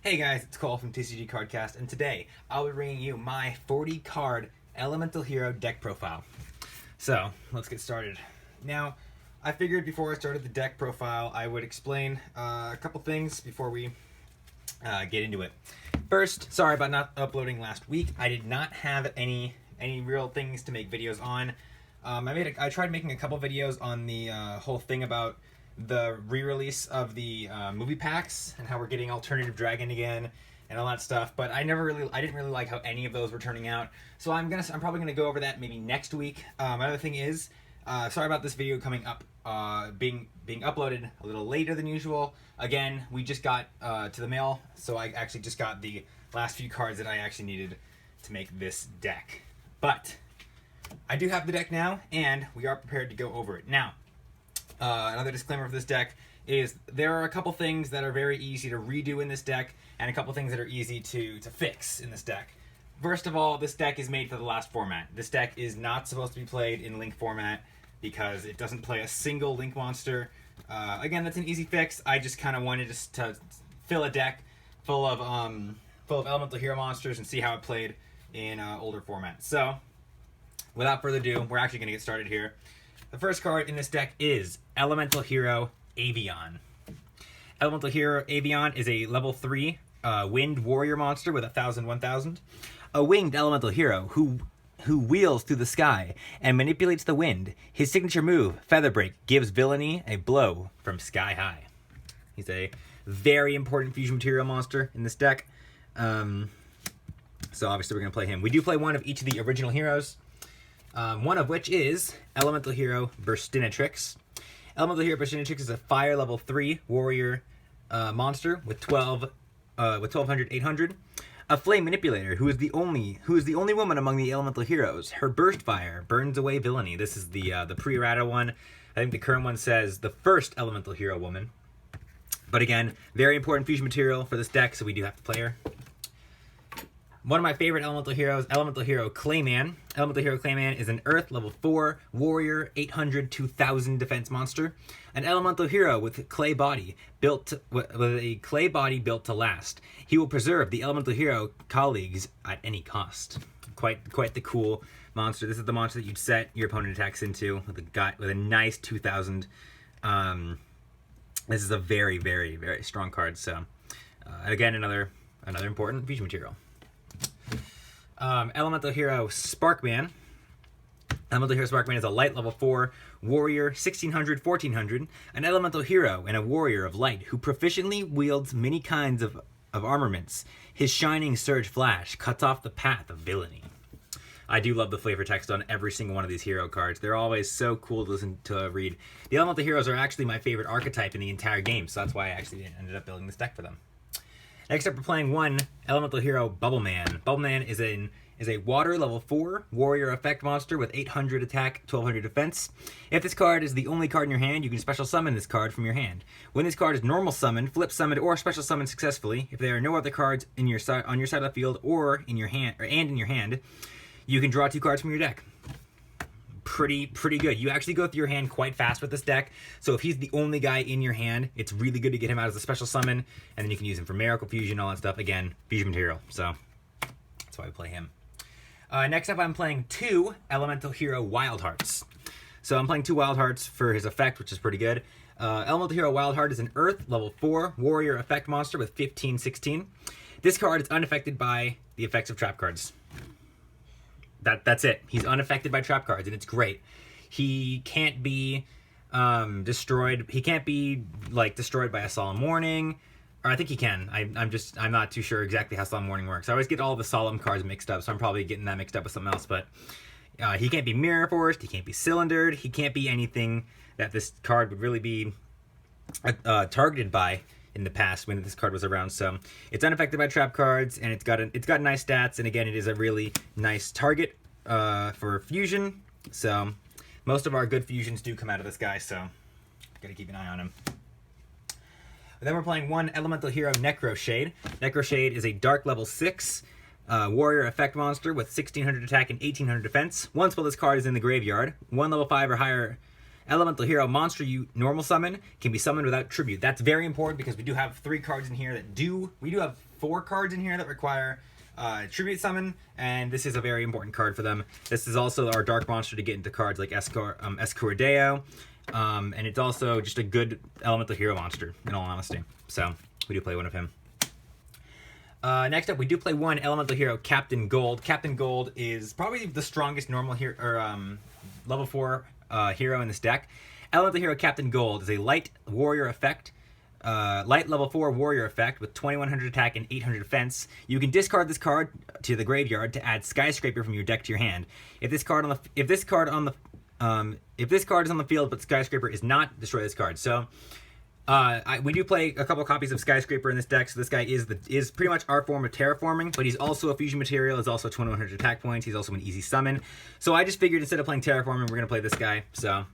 Hey guys, it's Cole from TCG Cardcast, and today I'll be bringing you my 40 card Elemental Hero deck profile. So, let's get started. Now, I figured before I started the deck profile, I would explain a couple things before we get into it. First, sorry about not uploading last week. I did not have any real things to make videos on. I tried making a couple videos on the whole thing about the re-release of the movie packs and how we're getting Alternative Dragon again and all that stuff, but I didn't really like how any of those were turning out. So I'm probably gonna go over that maybe next week. Another thing is, sorry about this video coming up being uploaded a little later than usual. Again, we just got to the mail, so I actually just got the last few cards that I actually needed to make this deck. But I do have the deck now, and we are prepared to go over it now. Another disclaimer for this deck is there are a couple things that are very easy to redo in this deck, and a couple things that are easy to fix in this deck. First of all, this deck is made for the last format. This deck is not supposed to be played in Link format because it doesn't play a single Link monster. Again, that's an easy fix. I just kind of wanted to fill a deck full of Elemental Hero monsters and see how it played in older formats. So, without further ado, we're actually going to get started here. The first card in this deck is Elemental Hero Avian. Elemental Hero Avian is a level 3 wind warrior monster with 1000/1000. A winged elemental hero who wheels through the sky and manipulates the wind. His signature move, Feather Break, gives villainy a blow from sky high. He's a very important fusion material monster in this deck. So obviously we're going to play him. We do play one of each of the original heroes. One of which is Elemental Hero Burstinatrix. Elemental Hero Burstinatrix is a fire level 3 warrior monster with 1200/800. A flame manipulator who is the only woman among the elemental heroes. Her burst fire burns away villainy. This is the pre-errata one. I think the current one says the first elemental hero woman. But again, very important fusion material for this deck, so we do have to play her. One of my favorite elemental heroes, Elemental Hero Clayman. Elemental Hero Clayman is an Earth level 4 warrior 800/2000 defense monster. An elemental hero with a clay body built to last. He will preserve the elemental hero colleagues at any cost. Quite the cool monster. This is the monster that you'd set your opponent attacks into with a nice 2000. This is a very, very, very strong card. So again, another important fusion material. Elemental Hero Sparkman. Elemental Hero Sparkman is a light level 4 warrior 1600/1400, an elemental hero and a warrior of light who proficiently wields many kinds of armaments. His shining surge flash cuts off the path of villainy. I do love the flavor text on every single one of these hero cards. They're always so cool to read. The elemental heroes are actually my favorite archetype in the entire game, so that's why I actually ended up building this deck for them. Next up, we're playing one Elemental Hero Bubbleman. Bubbleman is a water level 4 warrior effect monster with 800 attack, 1200 defense. If this card is the only card in your hand, you can special summon this card from your hand. When this card is normal summoned, flip summoned, or special summoned successfully, if there are no other cards on your side of the field or in your hand, you can draw 2 cards from your deck. Pretty good. You actually go through your hand quite fast with this deck, so if he's the only guy in your hand, it's really good to get him out as a special summon, and then you can use him for Miracle Fusion, all that stuff. Again, fusion material, so that's why we play him. Next up, I'm playing 2 Elemental Hero Wild Hearts. So I'm playing 2 Wild Hearts for his effect, which is pretty good. Elemental Hero Wild Heart is an Earth level 4 warrior effect monster with 15/16. This card is unaffected by the effects of trap cards. That's it. He's unaffected by trap cards, and it's great. He can't be destroyed. He can't be destroyed by a Solemn Warning, or I think he can. I'm not too sure exactly how Solemn Warning works. I always get all the Solemn cards mixed up, so I'm probably getting that mixed up with something else. But he can't be Mirror Forced. He can't be Cylindered. He can't be anything that this card would really be targeted by in the past when this card was around. So it's unaffected by trap cards, and it's got nice stats, and again, it is a really nice target for fusion. So most of our good fusions do come out of this guy, so gotta keep an eye on him. Then we're playing one Elemental Hero Necroshade. Necroshade is a dark level 6 warrior effect monster with 1600 attack and 1800 defense. Once while this card is in the graveyard, 1 level 5 or higher Elemental Hero monster you normal summon can be summoned without tribute. That's very important because we do have 3 cards in here that do. We do have 4 cards in here that require tribute summon, and this is a very important card for them. This is also our dark monster to get into cards like Escurideo, and it's also just a good Elemental Hero monster, in all honesty. So we do play one of him. Next up, we do play one Elemental Hero, Captain Gold. Captain Gold is probably the strongest normal hero, or level 4 hero in this deck. Elemental Hero Captain Gold is a light warrior effect. Light level 4 warrior effect with 2100 attack and 800 defense. You can discard this card to the graveyard to add Skyscraper from your deck to your hand. If this card is on the field but Skyscraper is not, destroy this card. So we do play a couple copies of Skyscraper in this deck, so this guy is pretty much our form of terraforming, but he's also a fusion material, is also 2100 attack points, he's also an easy summon. So I just figured instead of playing terraforming, we're going to play this guy. So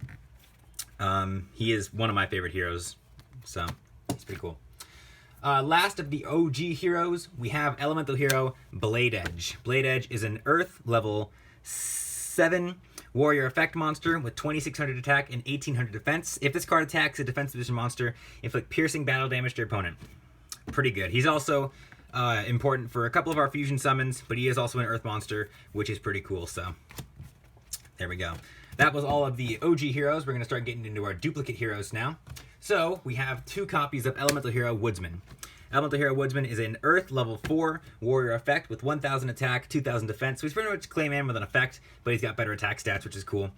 he is one of my favorite heroes, so he's pretty cool. Last of the OG heroes, we have Elemental Hero Blade Edge. Blade Edge is an Earth level 7 warrior effect monster with 2600 attack and 1800 defense. If this card attacks a defense position monster, inflict piercing battle damage to your opponent. Pretty good. He's also important for a couple of our fusion summons, but he is also an Earth monster, which is pretty cool. So there we go. That was all of the OG heroes. We're going to start getting into our duplicate heroes now. So we have 2 copies of Elemental Hero Woodsman. Elemental Hero Woodsman is an Earth level 4 warrior effect with 1000 attack, 2000 defense. So he's pretty much Clayman with an effect, but he's got better attack stats, which is cool.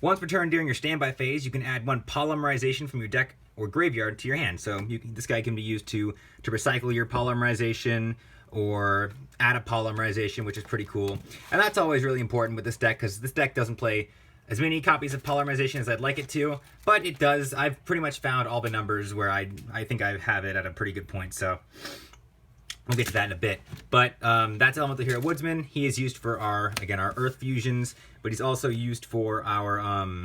Once per turn during your standby phase, you can add 1 polymerization from your deck or graveyard to your hand. So this guy can be used to recycle your polymerization or add a polymerization, which is pretty cool. And that's always really important with this deck because this deck doesn't play as many copies of polymerization as I'd like it to, but it does. I've pretty much found all the numbers where I think I have it at a pretty good point, so we'll get to that in a bit. But that's Elemental Hero Woodsman. He is used for our Earth fusions, but he's also used for our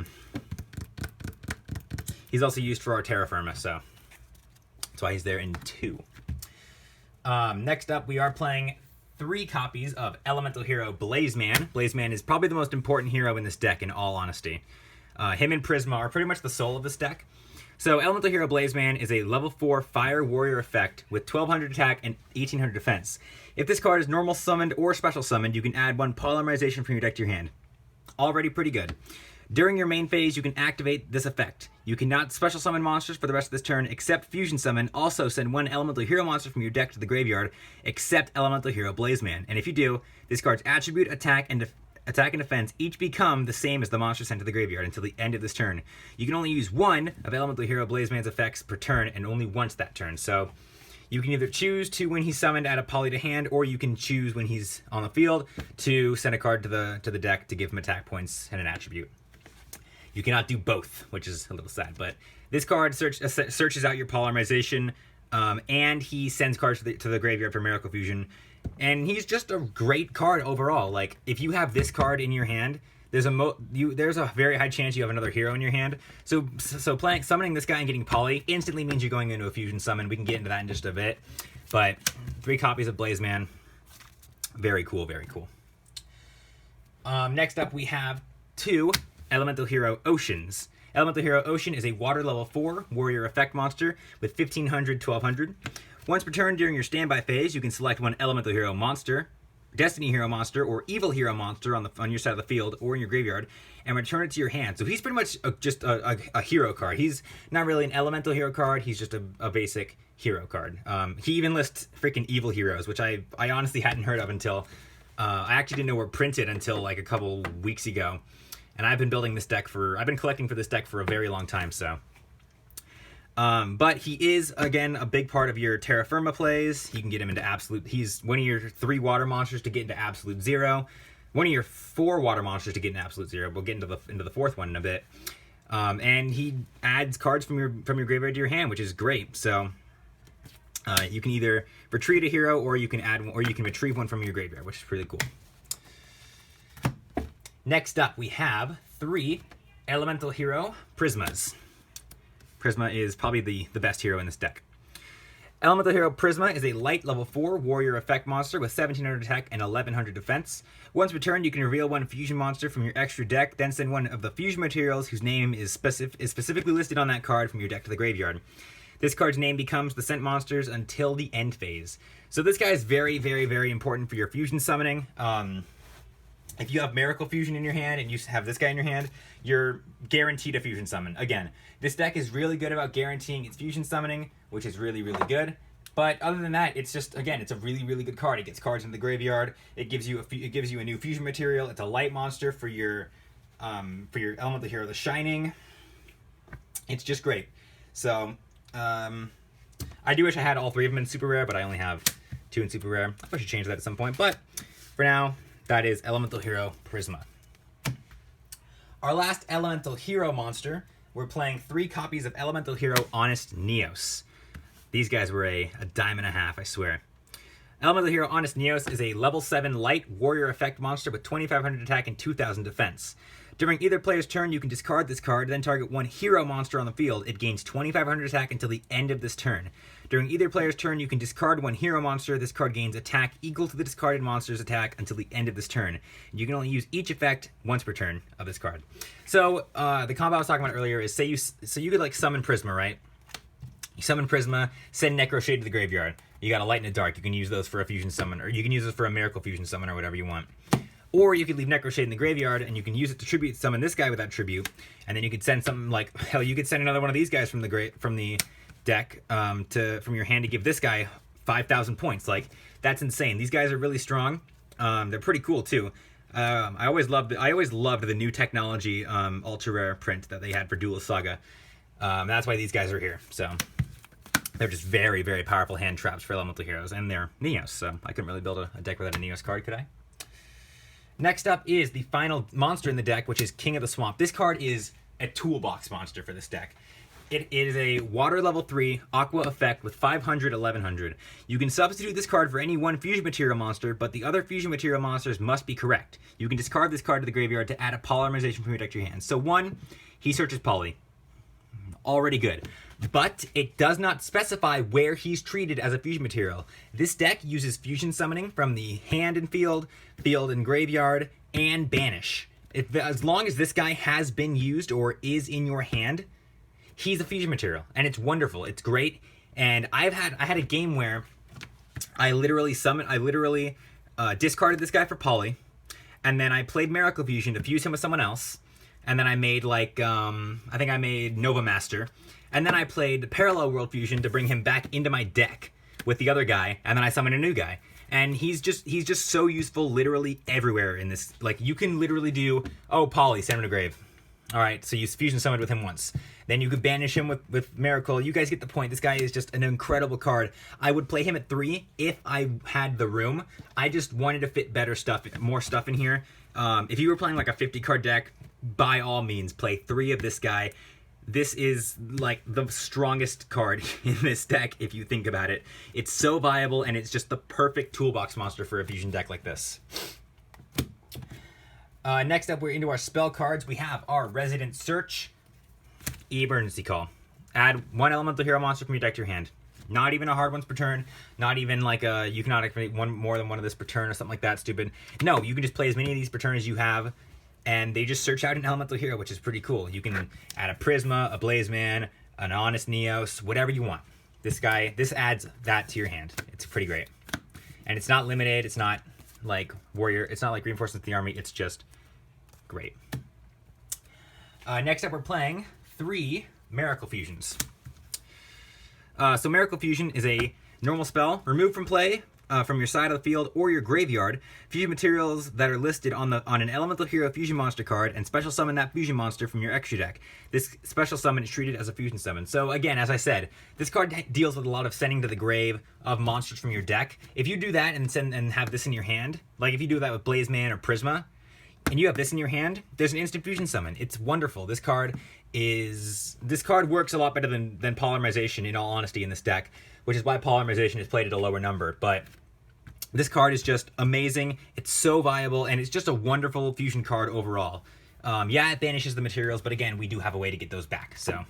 Terra Firma, so that's why he's there in 2. Next up, we are playing 3 copies of Elemental Hero Blazeman. Blazeman is probably the most important hero in this deck, in all honesty. Him and Prisma are pretty much the soul of this deck. So Elemental Hero Blazeman is a level 4 fire warrior effect with 1200 attack and 1800 defense. If this card is normal summoned or special summoned, you can add 1 polymerization from your deck to your hand. Already pretty good. During your main phase, you can activate this effect. You cannot special summon monsters for the rest of this turn except fusion summon. Also send 1 Elemental Hero monster from your deck to the graveyard except Elemental Hero Blazeman. And if you do, this card's attribute, attack, and defense each become the same as the monster sent to the graveyard until the end of this turn. You can only use 1 of Elemental Hero Blazeman's effects per turn and only once that turn. So you can either choose to, when he's summoned, add a poly to hand, or you can choose when he's on the field to send a card to the deck to give him attack points and an attribute. You cannot do both, which is a little sad, but this card searches out your polymerization, and he sends cards to the graveyard for Miracle Fusion, and he's just a great card overall. Like, if you have this card in your hand, there's a very high chance you have another hero in your hand. So summoning this guy and getting poly instantly means you're going into a fusion summon. We can get into that in just a bit, but 3 copies of Blazeman, very cool, very cool. Next up, we have 2 Elemental Hero Oceans. Elemental Hero Ocean is a water level 4 warrior effect monster with 1500, 1200. Once per turn during your standby phase, you can select 1 Elemental Hero monster, Destiny Hero monster, or Evil Hero monster on your side of the field or in your graveyard, and return it to your hand. So he's pretty much just a hero card. He's not really an Elemental Hero card. He's just a basic hero card. He even lists freaking Evil Heroes, which I honestly hadn't heard of until I actually didn't know were printed until like a couple weeks ago. And I've been collecting for this deck for a very long time, so. But he is, again, a big part of your Terra Firma plays. You can get him into absolute. He's one of your 3 water monsters to get into absolute 0. One of your 4 water monsters to get into absolute 0. We'll get into the 4th one in a bit. And he adds cards from your graveyard to your hand, which is great. So you can either retreat a hero, or you can retrieve one from your graveyard, which is really cool. Next up, we have 3 Elemental Hero Prismas. Prisma is probably the best hero in this deck. Elemental Hero Prisma is a light level 4 warrior effect monster with 1700 attack and 1100 defense. Once per turn, you can reveal one fusion monster from your extra deck, then send one of the fusion materials whose name is specifically listed on that card from your deck to the graveyard. This card's name becomes the sent monsters until the end phase. So this guy is very, very, very important for your fusion summoning. If you have Miracle Fusion in your hand and you have this guy in your hand, you're guaranteed a fusion summon. Again, this deck is really good about guaranteeing its fusion summoning, which is really, really good. But other than that, it's just, again, it's a really, really good card. It gets cards in the graveyard. It gives you a new fusion material. It's a light monster for your Elemental Hero, the Shining. It's just great. So, I do wish I had all 3 of them in super rare, but I only have 2 in super rare. I should change that at some point. But for now, that is Elemental Hero Prisma. Our last Elemental Hero monster, we're playing 3 copies of Elemental Hero Honest Neos. These guys were a dime and a half, I swear. Elemental Hero Honest Neos is a level 7 light warrior effect monster with 2500 attack and 2000 defense. During either player's turn, you can discard this card, then target one hero monster on the field. It gains 2500 attack until the end of this turn. During either player's turn, you can discard one hero monster. This card gains attack equal to the discarded monster's attack until the end of this turn. You can only use each effect once per turn of this card. So, the combo I was talking about earlier is, so you could like summon Prisma, right? You summon Prisma, send Necro Shade to the graveyard. You got a light and a dark. You can use those for a fusion summon, or you can use those for a Miracle Fusion summon, or whatever you want. Or you could leave Necro Shade in the graveyard, and you can use it to tribute summon this guy with that tribute, and then you could send something like, hell, you could send another one of these guys from the deck from your hand to give this guy 5,000 points. Like, that's insane. These guys are really strong. They're pretty cool too. I always loved the new technology ultra rare print that they had for Duelist Saga. That's why these guys are here. So they're just very, very powerful hand traps for Elemental Heroes, and they're Neos. So I couldn't really build a deck without a Neos card, could I? Next up is the final monster in the deck, which is King of the Swamp. This card is a toolbox monster for this deck. It is a water level 3 aqua effect with 500, 1100. You can substitute this card for any one fusion material monster, but the other fusion material monsters must be correct. You can discard this card to the graveyard to add a polymerization from your deck to your hand. So 1, he searches poly. Already good. But it does not specify where he's treated as a fusion material. This deck uses fusion summoning from the hand and field and graveyard, and banish. As long as this guy has been used or is in your hand, he's a fusion material, and it's wonderful. It's great. And I had a game where I literally discarded this guy for poly, and then I played Miracle Fusion to fuse him with someone else, and then I made like I think I made Nova Master. And then I played Parallel World Fusion to bring him back into my deck with the other guy, and then I summoned a new guy. And he's just so useful literally everywhere in this. Like, you can literally do, oh, Poly, send him to grave. All right, so you fusion summoned with him once. Then you could banish him with Miracle. You guys get the point. This guy is just an incredible card. I would play him at 3 if I had the room. I just wanted to fit more stuff in here. If you were playing like a 50-card deck, by all means, play 3 of this guy. This is like the strongest card in this deck if you think about it. It's so viable, and it's just the perfect toolbox monster for a fusion deck like this. Next up, we're into our spell cards. We have our Resident Search, Emergency Call. Add 1 Elemental Hero monster from your deck to your hand. Not even a hard once per turn. Not even like you cannot activate more than one of this per turn or something like that stupid. No, you can just play as many of these per turn as you have, and they just search out an Elemental Hero, which is pretty cool. You can add a Prisma, a Blazeman, an Honest Neos, whatever you want. This adds that to your hand. It's pretty great. And it's not limited. It's not like Warrior. It's not like Reinforcements of the Army. It's just great. Next up, we're playing 3 Miracle Fusions. So Miracle Fusion is a normal spell. Remove from play from your side of the field or your graveyard fusion materials that are listed on an Elemental Hero fusion monster card, and special summon that fusion monster from your extra deck. This special summon is treated as a fusion summon. So again, as I said, this card deals with a lot of sending to the grave of monsters from your deck. If you do that and have this in your hand, like if you do that with Blazeman or Prisma, and you have this in your hand, there's an instant fusion summon. It's wonderful. This card works a lot better than polymerization, in all honesty, in this deck, which is why polymerization is played at a lower number. But this card is just amazing. It's so viable, and it's just a wonderful fusion card overall. Yeah, it banishes the materials, but again, we do have a way to get those back. So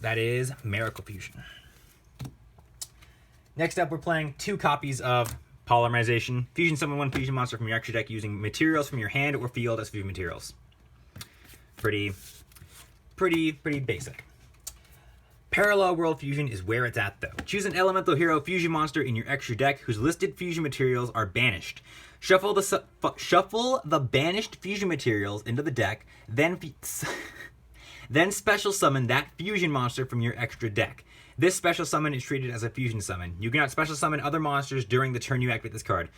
that is Miracle Fusion. Next up, we're playing 2 copies of Polymerization. Fusion summon 1 fusion monster from your extra deck using materials from your hand or field as fusion materials. Pretty basic. Parallel World Fusion is where it's at, though. Choose an Elemental Hero fusion monster in your extra deck whose listed fusion materials are banished. Shuffle the banished fusion materials into the deck, then special summon that fusion monster from your extra deck. This special summon is treated as a fusion summon. You cannot special summon other monsters during the turn you activate this card.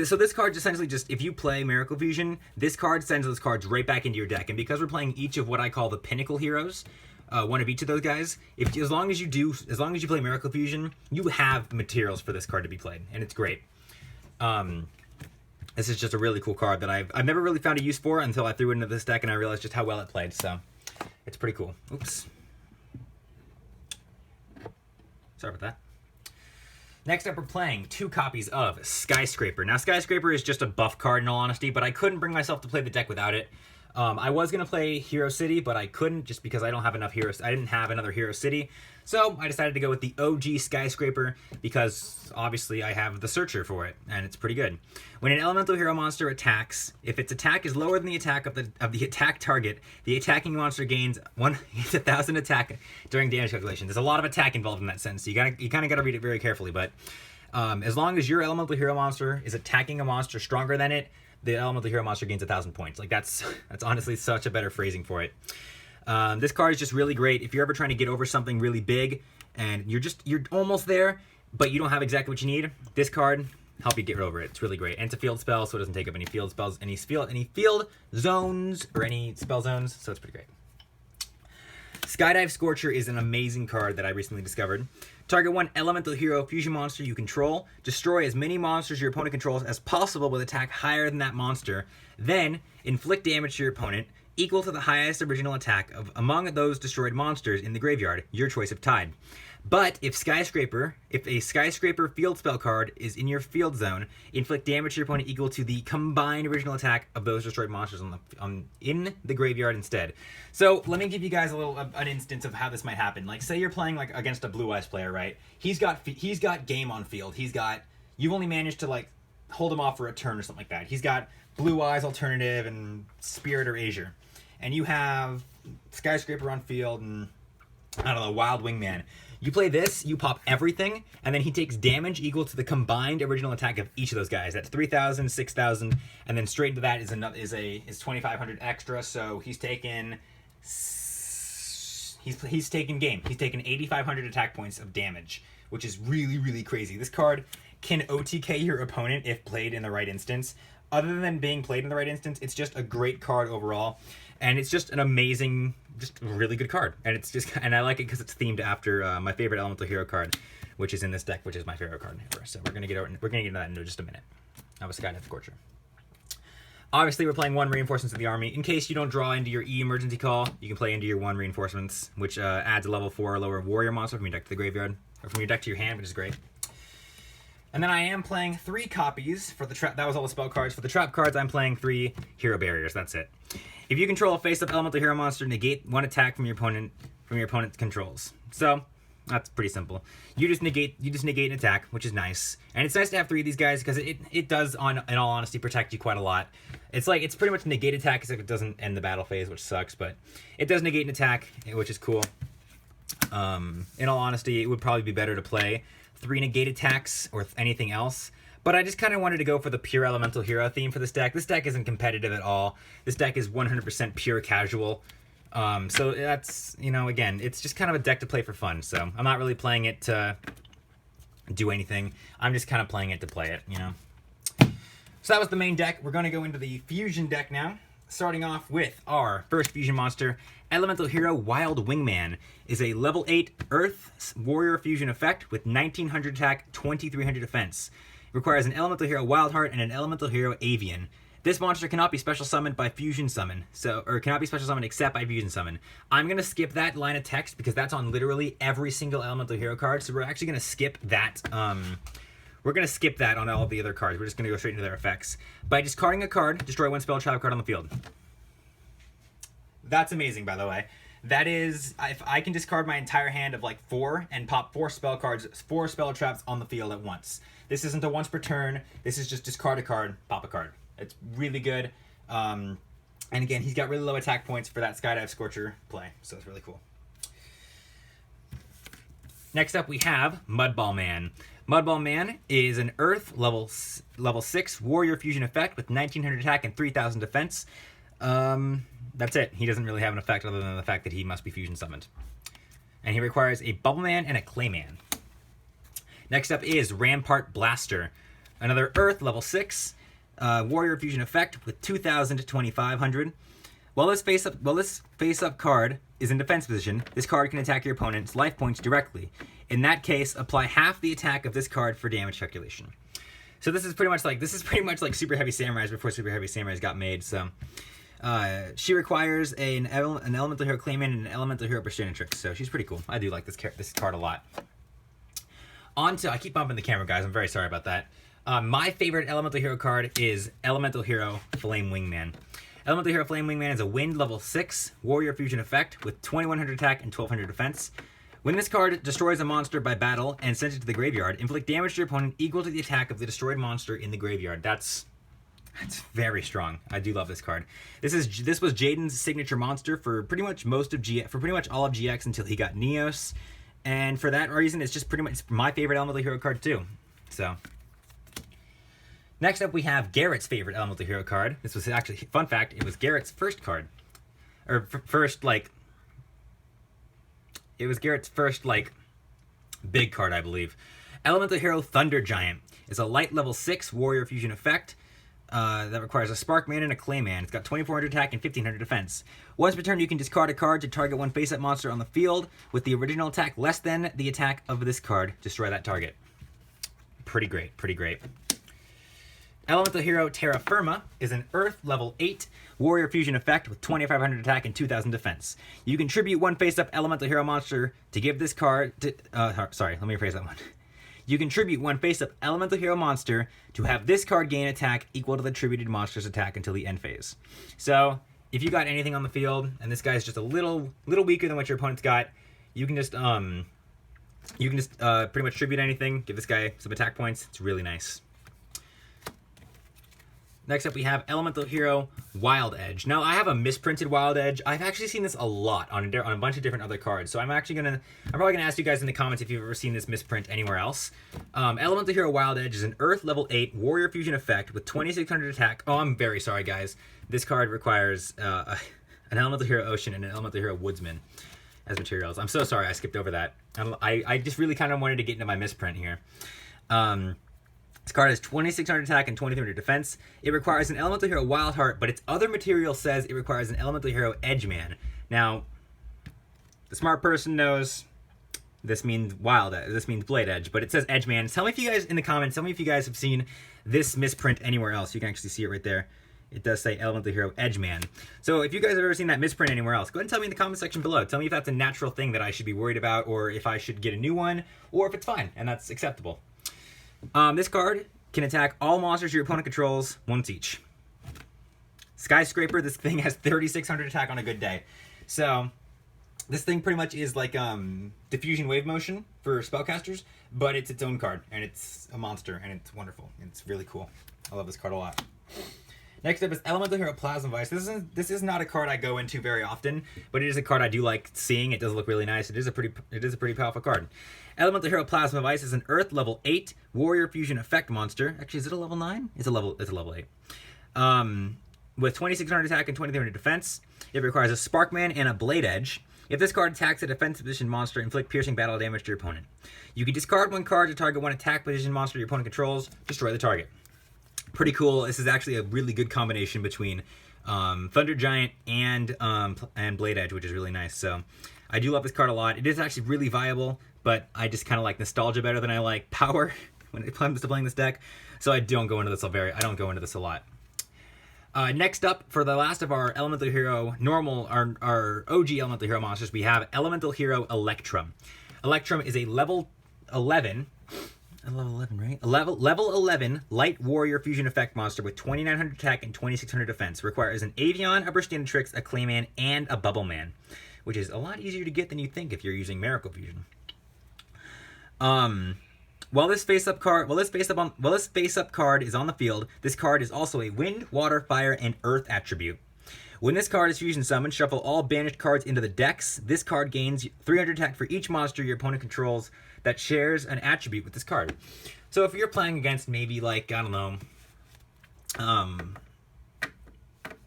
So this card essentially just, if you play Miracle Fusion, this card sends those cards right back into your deck. And because we're playing each of what I call the Pinnacle Heroes, one of each of those guys, as long as you play Miracle Fusion, you have materials for this card to be played, and it's great. This is just a really cool card that I've never really found a use for until I threw it into this deck and I realized just how well it played. So it's pretty cool. Oops. Sorry about that. Next up, we're playing 2 copies of Skyscraper. Now, Skyscraper is just a buff card in all honesty, but I couldn't bring myself to play the deck without it. I was going to play Hero City, but I couldn't just because I don't have enough heroes. I didn't have another Hero City. So I decided to go with the OG Skyscraper because obviously I have the Searcher for it, and it's pretty good. When an Elemental Hero monster attacks, if its attack is lower than the attack of the attack target, the attacking monster gains 1,000 attack during damage calculation. There's a lot of attack involved in that sentence, so you kind of got to read it very carefully. But as long as your Elemental Hero monster is attacking a monster stronger than it, the Elemental Hero monster gains 1,000 points. Like that's honestly such a better phrasing for it. This card is just really great if you're ever trying to get over something really big and you're almost there, but you don't have exactly what you need. This card help you get over it. It's really great. And it's a field spell, so it doesn't take up any field spells, any field zones or any spell zones. So it's pretty great. Skydive Scorcher is an amazing card that I recently discovered. Target 1 Elemental Hero fusion monster you control. Destroy as many monsters your opponent controls as possible with attack higher than that monster. Then inflict damage to your opponent equal to the highest original attack of among those destroyed monsters in the graveyard, your choice of tide. But if a Skyscraper field spell card is in your field zone, inflict damage to your opponent equal to the combined original attack of those destroyed monsters in the graveyard instead. So let me give you guys an instance of how this might happen. Like, say you're playing like against a Blue Eyes player, right? He's got game on field. You've only managed to like hold him off for a turn or something like that. He's got Blue Eyes Alternative and Spirit or Azure, and you have Skyscraper on field and I don't know, Wild Wingman. You play this, you pop everything, and then he takes damage equal to the combined original attack of each of those guys. That's 3,000, 6,000, and then straight into that is 2,500 extra. So he's taken game. He's taken 8,500 attack points of damage, which is really, really crazy. This card can OTK your opponent if played in the right instance. Other than being played in the right instance, it's just a great card overall, and it's just an amazing, just really good card. And I like it because it's themed after my favorite Elemental Hero card, which is in this deck, which is my favorite card ever. So we're gonna get into that in just a minute. That was Skydive Scorcher. Obviously, we're playing 1 reinforcements of the army. In case you don't draw into your E emergency call, you can play into your 1 reinforcements, which adds a level 4 or lower warrior monster from your deck to the graveyard, or from your deck to your hand, which is great. And then I am playing 3 copies for the trap. That was all the spell cards. For the trap cards, I'm playing 3 hero barriers. That's it. If you control a face-up elemental hero monster, negate 1 attack from your opponent's controls. So that's pretty simple. You just negate an attack, which is nice. And it's nice to have 3 of these guys because it does, in all honesty, protect you quite a lot. It's pretty much negate attack except it doesn't end the battle phase, which sucks, but it does negate an attack, which is cool. In all honesty, it would probably be better to play 3 negate attacks or anything else. But I just kind of wanted to go for the pure elemental hero theme for this deck. This deck isn't competitive at all. This deck is 100% pure casual. So that's, again, it's just kind of a deck to play for fun. So I'm not really playing it to do anything. I'm just kind of playing it to play it, So that was the main deck. We're going to go into the fusion deck now. Starting off with our first fusion monster, Elemental Hero Wild Wingman is a level 8 Earth Warrior fusion effect with 1,900 attack, 2,300 defense. It requires an Elemental Hero Wildheart and an Elemental Hero Avian. This monster cannot be special summoned by fusion summon, or cannot be special summoned except by fusion summon. I'm going to skip that line of text because that's on literally every single Elemental Hero card, so we're actually going to skip that. We're going to skip that on all of the other cards. We're just going to go straight into their effects. By discarding a card, destroy 1 spell trap card on the field. That's amazing, by the way. That is, if I can discard my entire hand of like 4 and pop 4 spell cards, 4 spell traps on the field at once. This isn't a once per turn. This is just discard a card, pop a card. It's really good. And again, he's got really low attack points for that Skydive Scorcher play, so it's really cool. Next up, we have Mudball Man. Mudball Man is an Earth level 6 Warrior Fusion effect with 1900 attack and 3000 defense. That's it. He doesn't really have an effect other than the fact that he must be fusion summoned. And he requires a Bubble Man and a Clayman. Next up is Rampart Blaster. Another Earth level 6 Warrior Fusion effect with 2000 to 2500. While this face-up card is in defense position, this card can attack your opponent's life points directly. In that case, apply half the attack of this card for damage calculation. So this is pretty much like Super Heavy Samurais before Super Heavy Samurais got made. So she requires an Elemental Hero Clayman and an Elemental Hero Persinatrix. So she's pretty cool. I do like this card a lot. I keep bumping the camera, guys. I'm very sorry about that. My favorite Elemental Hero card is Elemental Hero Flame Wingman. Elemental Hero Flame Wingman is a Wind level 6 Warrior Fusion effect with 2100 attack and 1200 defense. When this card destroys a monster by battle and sends it to the graveyard, inflict damage to your opponent equal to the attack of the destroyed monster in the graveyard. That's very strong. I do love this card. This was Jaden's signature monster for pretty much all of GX until he got Neos, and for that reason, it's just pretty much my favorite Elemental Hero card too. So. Next up, we have Garrett's favorite Elemental Hero card. This was actually, fun fact, it was Garrett's first card. It was Garrett's first, big card, I believe. Elemental Hero Thunder Giant is a light level 6 Warrior Fusion effect that requires a Spark Man and a Clayman. It's got 2400 attack and 1500 defense. Once per turn, you can discard a card to target one face-up monster on the field with the original attack less than the attack of this card. Destroy that target. Pretty great. Elemental Hero Terra Firma is an Earth level 8 Warrior Fusion effect with 2500 attack and 2000 defense. You contribute one face-up Elemental Hero monster to give this card... let me rephrase that one. You contribute one face-up Elemental Hero monster to have this card gain attack equal to the attributed monster's attack until the end phase. So, if you got anything on the field, and this guy's just a little weaker than what your opponent's got, you can just pretty much tribute anything, give this guy some attack points. It's really nice. Next up, we have Elemental Hero Wild Edge. Now, I have a misprinted Wild Edge. I've actually seen this a lot on a bunch of different other cards. So I'm probably gonna ask you guys in the comments if you've ever seen this misprint anywhere else. Elemental Hero Wild Edge is an Earth level 8 Warrior Fusion effect with 2600 attack. Oh, I'm very sorry, guys. This card requires an Elemental Hero Ocean and an Elemental Hero Woodsman as materials. I'm so sorry, I skipped over that. I just really kind of wanted to get into my misprint here. This card has 2600 attack and 2300 defense. It requires an Elemental Hero Wild Heart, but its other material says it requires an Elemental Hero Edgeman. Now, the smart person knows this means Blade Edge, but it says Edgeman. Tell me if you guys in the comments, tell me if you guys have seen this misprint anywhere else. You can actually see it right there. It does say Elemental Hero Edgeman. So if you guys have ever seen that misprint anywhere else, go ahead and tell me in the comment section below. Tell me if that's a natural thing that I should be worried about, or if I should get a new one, or if it's fine and that's acceptable. This card can attack all monsters your opponent controls once each. Skyscraper, this thing has 3600 attack on a good day. So, this thing pretty much is like Diffusion Wave Motion for spellcasters, but it's its own card, and it's a monster, and it's wonderful. It's really cool. I love this card a lot. Next up is Elemental Hero Plasma Vice. This is not a card I go into very often, but it is a card I do like seeing. It does look really nice. It is a pretty powerful card. Elemental Hero Plasma Vice is an Earth level 8 Warrior Fusion effect monster. Actually, is it a level 9? It's a level 8. With 2600 attack and 2300 defense. It requires a Sparkman and a Blade Edge. If this card attacks a defensive position monster, inflict piercing battle damage to your opponent. You can discard one card to target one attack position monster your opponent controls. Destroy the target. Pretty cool. This is actually a really good combination between Thunder Giant and Blade Edge, which is really nice. So I do love this card a lot. It is actually really viable, but I just kind of like nostalgia better than I like power when it comes to playing this deck. So I don't go into this a lot. Next up, for the last of our Elemental Hero our OG Elemental Hero monsters, we have Elemental Hero Electrum. Electrum is a level 11. Level 11, right? Level 11 Light Warrior Fusion Effect monster with 2900 attack and 2600 defense. Requires an Avion, a Persinatrix, a Clayman, and a Bubble Man. which is a lot easier to get than you think if you're using Miracle Fusion. While this face-up card is on the field, this card is also a wind, water, fire, and earth attribute. When this card is fusion summoned, shuffle all banished cards into the decks. This card gains 300 attack for each monster your opponent controls that shares an attribute with this card. So if you're playing against maybe like, I don't know,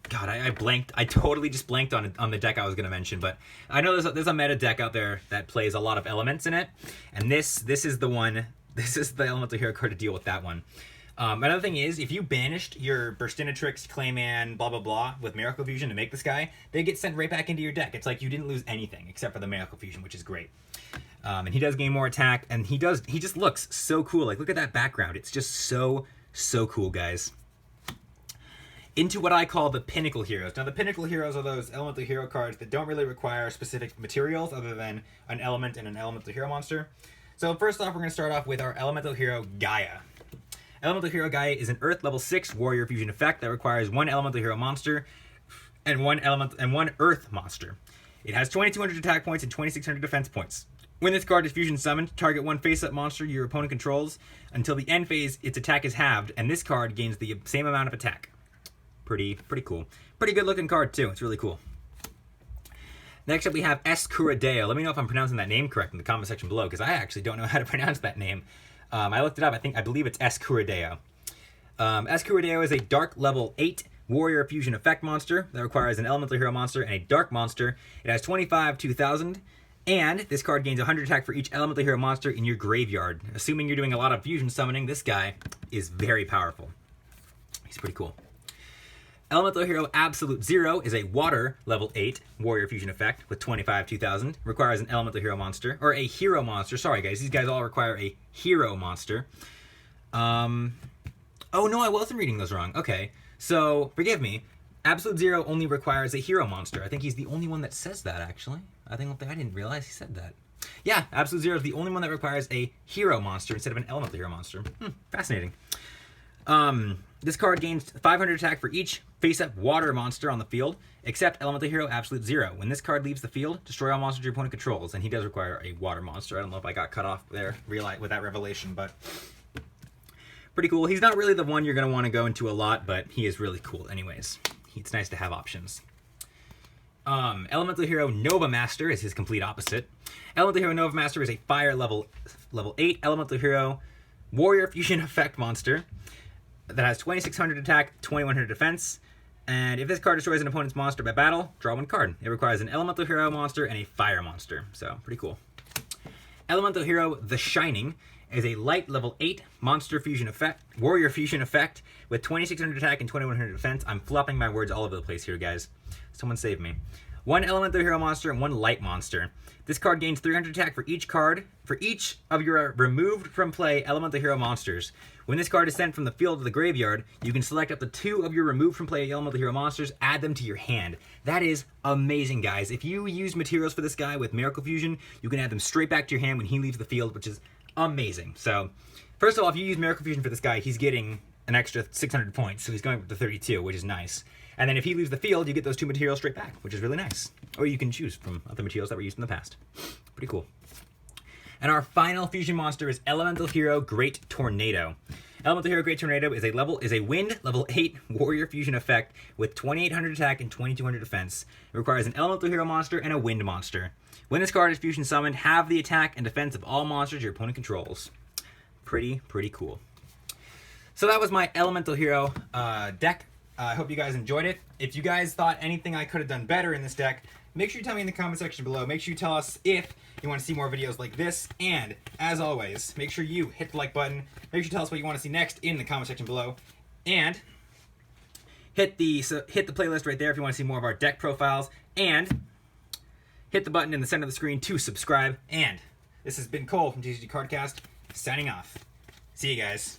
God, I blanked. I totally just blanked on the deck I was going to mention, but I know there's a meta deck out there that plays a lot of elements in it, and this is the one. This is the Elemental Hero card to deal with that one. Another thing is, if you banished your Burstinatrix, Clayman, blah, blah, blah, with Miracle Fusion to make this guy, they get sent right back into your deck. It's like you didn't lose anything except for the Miracle Fusion, which is great. And he does gain more attack, and he just looks so cool. Like, look at that background. It's just so cool, guys. Into what I call the Pinnacle Heroes. Now, the Pinnacle Heroes are those Elemental Hero cards that don't really require specific materials other than an element and an Elemental Hero monster. So first off, we're going to start off with our Elemental Hero Gaia. Elemental Hero Gaia is an Earth level 6 Warrior Fusion effect that requires one Elemental Hero monster and one Earth monster. It has 2,200 attack points and 2,600 defense points. When this card is fusion summoned, target one face-up monster your opponent controls. Until the end phase, its attack is halved, and this card gains the same amount of attack. Pretty cool. Pretty good looking card too. It's really cool. Next up, we have Escurideo. Let me know if I'm pronouncing that name correct in the comment section below, because I actually don't know how to pronounce that name. I looked it up. I believe it's Escurideo. Escurideo is a dark level 8 warrior fusion effect monster that requires an elemental hero monster and a dark monster. It has 2000, and this card gains 100 attack for each elemental hero monster in your graveyard. Assuming you're doing a lot of fusion summoning, this guy is very powerful. He's pretty cool. Elemental Hero Absolute Zero is a water level 8 warrior fusion effect with 2000. Requires an elemental hero monster, or a hero monster. Sorry guys, these guys all require a hero monster. Oh no, I wasn't reading those wrong. Okay, so forgive me. Absolute Zero only requires a hero monster. I think he's the only one that says that, actually. I didn't realize he said that. Yeah, Absolute Zero is the only one that requires a hero monster instead of an elemental hero monster. Fascinating. This card gains 500 attack for each face-up water monster on the field, except Elemental Hero Absolute Zero. When this card leaves the field, destroy all monsters your opponent controls, and he does require a water monster. I don't know if I got cut off there with that revelation, but pretty cool. He's not really the one you're going to want to go into a lot, but he is really cool anyways. It's nice to have options. Elemental Hero Nova Master is his complete opposite. Elemental Hero Nova Master is a fire level 8 Elemental Hero Warrior Fusion Effect monster that has 2,600 attack, 2,100 defense, and if this card destroys an opponent's monster by battle, draw one card. It requires an Elemental Hero monster and a Fire monster, so pretty cool. Elemental Hero The Shining is a light level 8 monster fusion effect, warrior fusion effect with 2,600 attack and 2,100 defense. I'm flopping my words all over the place here, guys. Someone save me. One Elemental Hero monster and one light monster. This card gains 300 attack for each of your removed from play Elemental Hero monsters. When this card is sent from the field to the graveyard, you can select up to 2 of your removed from play Elemental Hero monsters, add them to your hand. That is amazing, guys. If you use materials for this guy with Miracle Fusion, you can add them straight back to your hand when he leaves the field, which is amazing. So, first of all, if you use Miracle Fusion for this guy, he's getting an extra 600 points, so he's going up to 32, which is nice. And then if he leaves the field, you get those 2 materials straight back, which is really nice. Or you can choose from other materials that were used in the past. Pretty cool. And our final fusion monster is Elemental Hero Great Tornado. Elemental Hero Great Tornado is a wind level 8 warrior fusion effect with 2,800 attack and 2,200 defense. It requires an Elemental Hero monster and a wind monster. When this card is fusion summoned, have the attack and defense of all monsters your opponent controls. Pretty cool. So that was my Elemental Hero deck. I hope you guys enjoyed it. If you guys thought anything I could have done better in this deck, make sure you tell me in the comment section below. Make sure you tell us if you want to see more videos like this. And, as always, make sure you hit the like button. Make sure you tell us what you want to see next in the comment section below. And hit the playlist right there if you want to see more of our deck profiles. And hit the button in the center of the screen to subscribe. And this has been Cole from TCG Cardcast, signing off. See you guys.